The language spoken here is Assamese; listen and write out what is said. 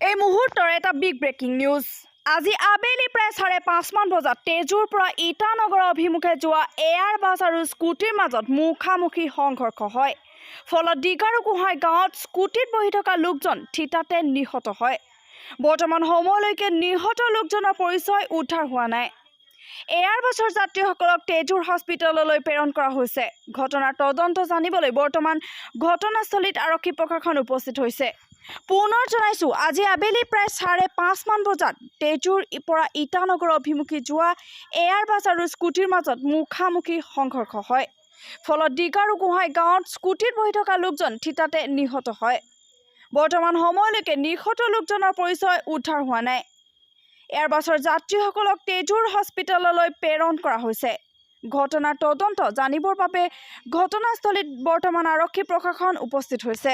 এই মুহূৰ্তৰ এটা বিগ ব্ৰেকিং নিউজ। আজি আবেলি প্ৰায় 5:30 বজাত তেজুৰ পৰা ইটানগৰ অভিমুখে যোৱা এয়াৰ বাছ আৰু স্কুটিৰ মাজত মুখামুখি সংঘৰ্ষ হয়। ফলত ডিগাৰু গোহাঁই গাঁৱত স্কুটিত বহি থকা লোকজন থিতাতে নিহত হয়। বৰ্তমান সময়লৈকে নিহত লোকজনৰ পৰিচয় উদ্ধাৰ হোৱা নাই। এয়াৰ বাছৰ যাত্ৰীসকলক তেজুৰ হস্পিটেললৈ প্ৰেৰণ কৰা হৈছে। ঘটনাৰ তদন্ত জানিবলৈ বৰ্তমান ঘটনাস্থলীত আৰক্ষী প্ৰশাসন উপস্থিত হৈছে। পুনৰ জনাইছো, আজি আবেলি প্ৰায় 5:30 বজাত তেজুৰ পৰা ইটানগৰ অভিমুখী যোৱা এয়াৰ বাছ আৰু স্কুটিৰ মাজত মুখামুখি সংঘৰ্ষ হয়। ফলত ডিগাৰু গোহাঁই গাঁৱত স্কুটিত বহি থকা লোকজন থিতাতে নিহত হয়। বৰ্তমান সময়লৈকে নিহত লোকজনৰ পৰিচয় উদ্ধাৰ হোৱা নাই। এয়াৰ বাছৰ যাত্ৰীসকলক তেজুৰ হস্পিটেললৈ প্ৰেৰণ কৰা হৈছে। ঘটনাৰ তদন্ত জানিবৰ বাবে ঘটনাস্থলীত বৰ্তমান আৰক্ষী প্ৰশাসন উপস্থিত হৈছে।